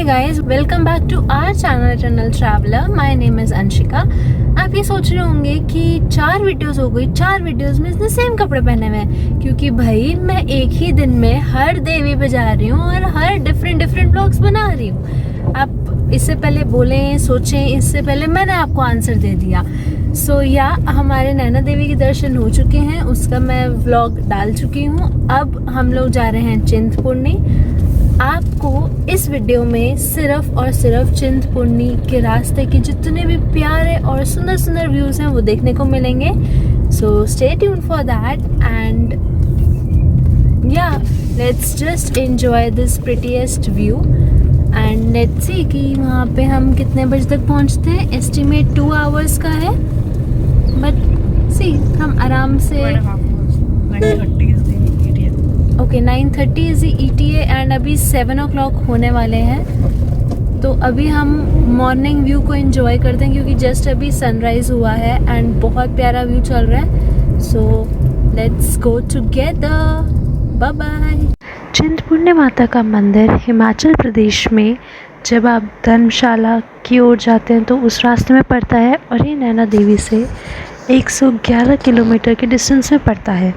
Guys, welcome back to our channel eternal traveller. My name is Anshika. आप ये सोच रहे होंगे कि 4 वीडियोस हो गई, 4 वीडियोस में इसने सेम कपड़े पहने हुए हैं, क्योंकि भाई मैं एक ही दिन में हर देवी पे जा रही हूँ और हर डिफरेंट ब्लॉग्स बना रही हूँ। आप इससे पहले बोलें, सोचें, इससे पहले मैंने आपको आंसर दे दिया। या हमारे नैना देवी के दर्शन हो चुके हैं, उसका मैं व्लॉग डाल चुकी हूँ। अब हम लोग जा रहे हैं चिंतपूर्णी। आपको इस वीडियो में सिर्फ और सिर्फ चिंतपूर्णी के रास्ते के जितने भी प्यारे और सुंदर सुंदर व्यूज हैं वो देखने को मिलेंगे। So stay tuned for that and yeah let's just enjoy this prettiest view and let's see कि वहाँ पे हम कितने बजे तक पहुँचते हैं। एस्टिमेट 2 आवर्स का है, बट सी हम आराम से 9:30 इज ETA एंड अभी 7 o'clock होने वाले हैं। तो अभी हम मॉर्निंग व्यू को एंजॉय करते हैं, क्योंकि जस्ट अभी सनराइज हुआ है एंड बहुत प्यारा व्यू चल रहा है। So let's go together, bye bye. Chintpurni माता का मंदिर हिमाचल प्रदेश में, जब आप धर्मशाला की ओर जाते हैं तो उस रास्ते में पड़ता है और ये नैना देवी से 111 किलोमीटर के डिस्टेंस में पड़ता है।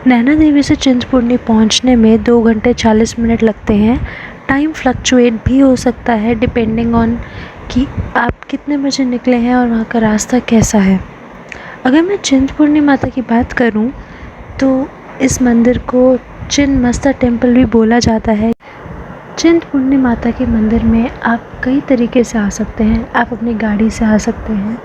नैना देवी से चिंतपूर्णी पहुंचने में 2 घंटे 40 मिनट लगते हैं। टाइम फ्लक्चुएट भी हो सकता है डिपेंडिंग ऑन कि आप कितने बजे निकले हैं और वहाँ का रास्ता कैसा है। अगर मैं चिंतपूर्णी माता की बात करूँ तो इस मंदिर को चिन्मस्ता टेम्पल भी बोला जाता है। चिंतपूर्णी माता के मंदिर में आप कई तरीके से आ सकते हैं। आप अपनी गाड़ी से आ सकते हैं,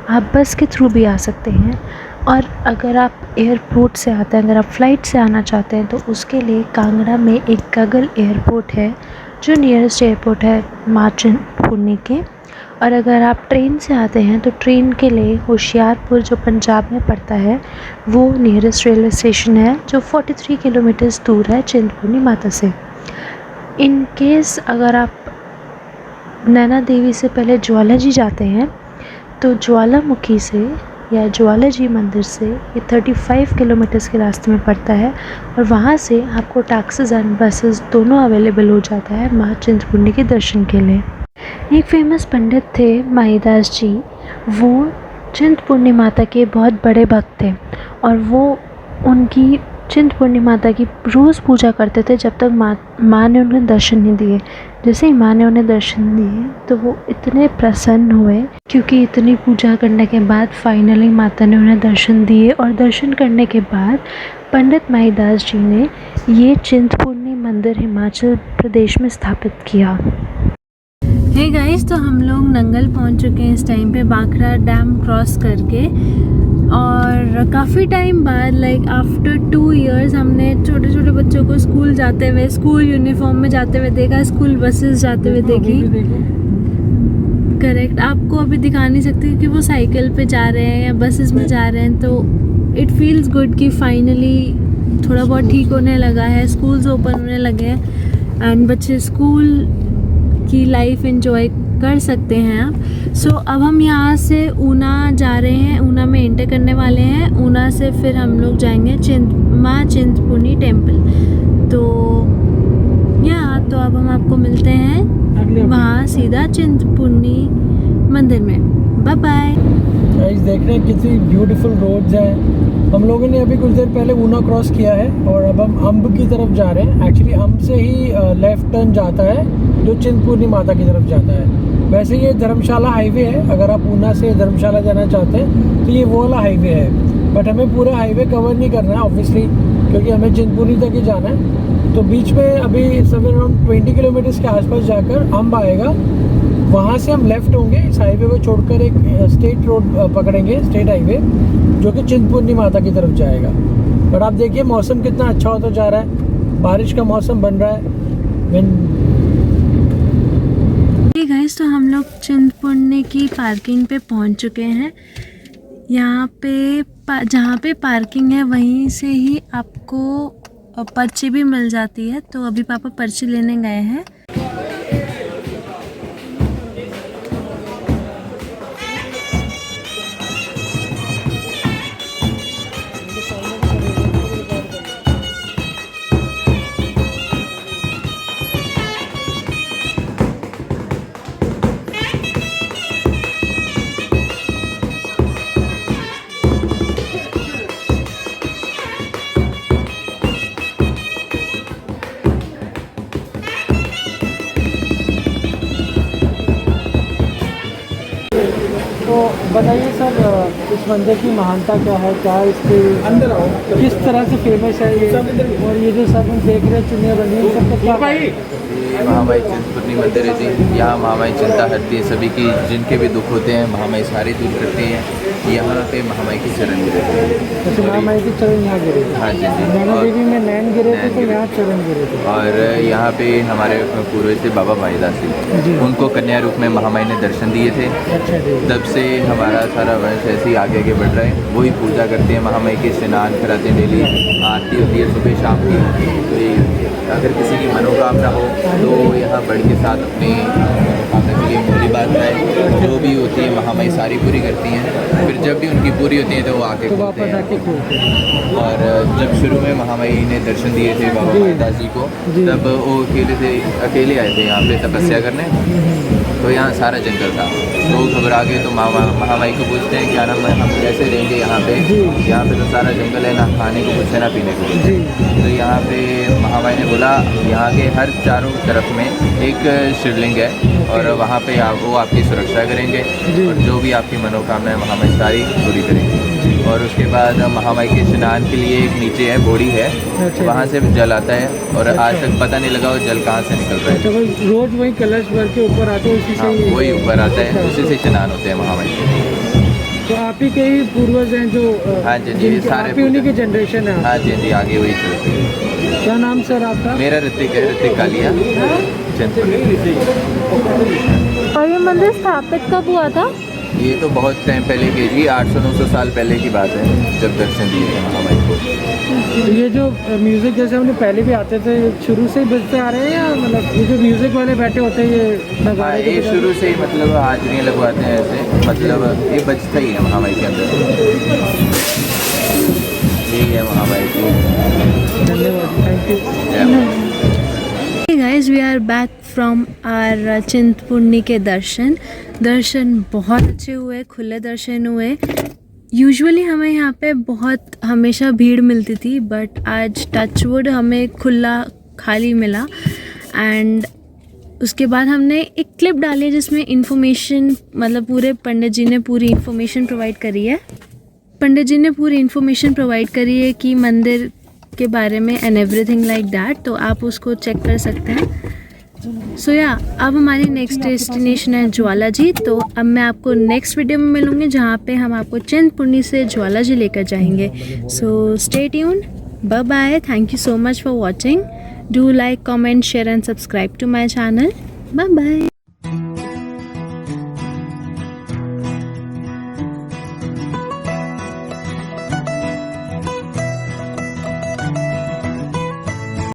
आप बस के थ्रू भी आ सकते हैं, और अगर आप एयरपोर्ट से आते हैं, अगर आप फ़्लाइट से आना चाहते हैं तो उसके लिए कांगड़ा में एक गगल एयरपोर्ट है जो नियरेस्ट एयरपोर्ट है माँ चिंतपूर्णी के। और अगर आप ट्रेन से आते हैं तो ट्रेन के लिए होशियारपुर, जो पंजाब में पड़ता है, वो नियरेस्ट रेलवे स्टेशन है जो 43 किलोमीटर्स दूर है चिंतपूर्णी माता से। इन केस अगर आप नैना देवी से पहले ज्वाला जी जाते हैं तो ज्वालामुखी से या ज्वाला जी मंदिर से ये 35 किलोमीटर्स के रास्ते में पड़ता है, और वहाँ से आपको टैक्सीज एंड बसेस दोनों अवेलेबल हो जाता है माँ चिंतपूर्णी के दर्शन के लिए। एक फेमस पंडित थे माहीदास जी, वो चिंतपूर्णी माता के बहुत बड़े भक्त थे और वो उनकी चिंतपूर्णी माता की रोज़ पूजा करते थे जब तक माँ ने उन्हें दर्शन नहीं दिए। जैसे ही माँ ने उन्हें दर्शन दिए तो वो इतने प्रसन्न हुए, क्योंकि इतनी पूजा करने के बाद फाइनली माता ने उन्हें दर्शन दिए। और दर्शन करने के बाद पंडित माहीदास जी ने ये चिंतपूर्णी मंदिर हिमाचल प्रदेश में स्थापित किया। हे गाइस, तो हम लोग नंगल पहुंच चुके हैं इस टाइम पे, बाखरा डैम क्रॉस करके। और काफ़ी टाइम बाद, लाइक आफ्टर 2 years, हमने छोटे छोटे बच्चों को स्कूल जाते हुए, स्कूल यूनिफॉर्म में जाते हुए देखा, स्कूल बसेस जाते हुए देखी। करेक्ट, आपको अभी दिखा नहीं सकती क्योंकि वो साइकिल पे जा रहे हैं या बसेस में जा रहे हैं। तो इट फील्स गुड कि फाइनली थोड़ा बहुत ठीक होने लगा है, स्कूल्स ओपन होने लगे हैं एंड बच्चे स्कूल की लाइफ एंजॉय कर सकते हैं आप। सो अब हम यहाँ से ऊना जा रहे हैं, ऊना में एंटर करने वाले हैं। ऊना से फिर हम लोग जाएंगे माँ चिंतपूर्णी टेम्पल। तो अब हम आपको मिलते हैं वहाँ सीधा चिंतपूर्णी मंदिर में। Bye bye. गाइस, देख रहे हैं कितनी ब्यूटीफुल रोड्स हैं। हम लोगों ने अभी कुछ देर पहले ऊना क्रॉस किया है और अब हम अम्ब की तरफ जा रहे हैं। एक्चुअली अम्ब से ही लेफ्ट टर्न जाता है जो चिंतपूर्णी माता की तरफ जाता है। वैसे ये धर्मशाला हाईवे है, अगर आप ऊना से धर्मशाला जाना चाहते हैं तो ये वो वाला हाईवे है, बट हमें पूरा हाईवे कवर नहीं करना है ऑब्वियसली, क्योंकि हमें चिंतपूर्णी तक ही जाना है। तो बीच में अभी सब अराउंड 20 किलोमीटर्स के आसपास जाकर अम्ब आएगा, वहाँ से हम लेफ़्ट होंगे, इस हाईवे को छोड़कर एक स्टेट रोड पकड़ेंगे, स्टेट हाईवे, जो कि चिंतपूर्णी माता की तरफ जाएगा। बट आप देखिए मौसम कितना अच्छा होता जा रहा है, बारिश का मौसम बन रहा है। गाइस, तो हम लोग चिंतपूर्णी की पार्किंग पे पहुंच चुके हैं। यहाँ पे जहाँ पे पार्किंग है वहीं से ही आपको पर्ची भी मिल जाती है। तो अभी पापा पर्ची लेने गए हैं। इस मंदिर की महानता क्या है, क्या इसके अंदर आओ, किस तरह से फेमस है ये, और ये जो सब हम देख रहे हैं चुनिया बनी है, सबका क्या है? महामाई चिंतपूर्णी मंदिर है जी। यहाँ महामाई चिंता हरती है सभी की, जिनके भी दुख होते हैं महामाई सारे दूर करती है। यहाँ पे महामाई की चरण गिरे थे। जैसे महामाई के चरण यहाँ गिरे थे। हाँ जी जी। नैना देवी में नैन गिरे थे, तो नैन यहाँ चरण गिरे थे। और यहाँ पे हमारे पूर्वज थे बाबा भाईदास जी। जी, उनको कन्या रूप में महामाई ने दर्शन दिए थे। अच्छा जी। तब से हमारा सारा वंश ऐसे ही आगे आगे बढ़ रहा है। वही पूजा करते हैं महामाई के, स्नान कराते हैं, डेली आरती होती है सुबह शाम की। तो ये अगर किसी की मनोकामना हो तो यहाँ बढ़ के साथ अपनी मनोकामना के लिए मूली बात है, जो भी होती है महामाई सारी पूरी करती हैं। फिर जब भी उनकी पूरी होती है तो वो आके तो खोलते वापस हैं। आके खोलते हैं। और जब शुरू में महामाई ने दर्शन दिए थे बाबा जी। भाईदास जी को, जी। तब वो अकेले आए थे यहाँ पे तपस्या करने। तो यहाँ सारा जंगल था, लोग घबरा गए तो महामाई को पूछते हैं क्या नाम है, हम कैसे रहेंगे यहाँ पे? जी। यहाँ पे तो सारा जंगल है, ना खाने को कुछ है ना पीने को कुछ है। जी। तो यहाँ पे महामाई ने बोला यहाँ के हर चारों तरफ में एक शिवलिंग है और वहाँ पे वो आपकी सुरक्षा करेंगे जी। और जो भी आपकी मनोकामना है महामाई सारी पूरी करेंगी। और उसके बाद महामाई के स्नान के लिए एक नीचे है बोड़ी है, अच्छा। वहाँ से जल आता है और आज तक पता नहीं लगा वो जल कहाँ से निकल रहा है। अच्छा, वही रोज वही कलश भर के ऊपर आते हैं, उसी हाँ से वही ऊपर आता है, अच्छा। उसी से स्नान होते हैं महामाई के। तो आप ही के ही पूर्वज हैं जो हाँ जी जी, जिनके सारे आप ही उन्हीं की पूजन। जनरेशन है। हाँ जी जी, आगे वही चलते हैं। क्या नाम सर आपका? मेरा ऋतिक है, ऋतिक कालिया चिंतपूर्णी। और ये मंदिर स्थापित कब हुआ था? ये तो बहुत टाइम पहले की जी, 800-900 साल पहले की बात है जब दर्शन दिए थे महामाई को। तो ये जो म्यूजिक जैसे हमने पहले भी आते थे, शुरू से ही बजते आ रहे हैं या मतलब ये जो म्यूजिक वाले बैठे होते हैं ये हाँ नगाड़े के ये बजाय? शुरू से ही मतलब हाजरियाँ लगवाते हैं ऐसे, मतलब ये बजता ही है महामाई के अंदर। यही है महामाई की। धन्यवाद, थैंक यू। जय माता। Hey guys, we are back from our Chintpurni के दर्शन बहुत अच्छे हुए, खुले दर्शन हुए। यूजुअली हमें यहाँ पे बहुत हमेशा भीड़ मिलती थी, बट आज टचवुड हमें खुला खाली मिला। एंड उसके बाद हमने एक क्लिप डाली जिसमें इन्फॉर्मेशन, मतलब पूरे पंडित जी ने पूरी इन्फॉर्मेशन प्रोवाइड करी है। पंडित जी ने पूरी इन्फॉर्मेशन प्रोवाइड करी है कि मंदिर के बारे में एंड एवरीथिंग लाइक दैट, तो आप उसको चेक कर सकते हैं। सो या अब हमारी नेक्स्ट डेस्टिनेशन है ज्वाला जी। तो अब मैं आपको नेक्स्ट वीडियो में मिलूँगी जहाँ पे हम आपको चिंतपूर्णी से ज्वाला जी लेकर जाएंगे। So stay tuned, bye bye, thank you so much for watching, do like, comment, share and subscribe to my channel. Bye bye.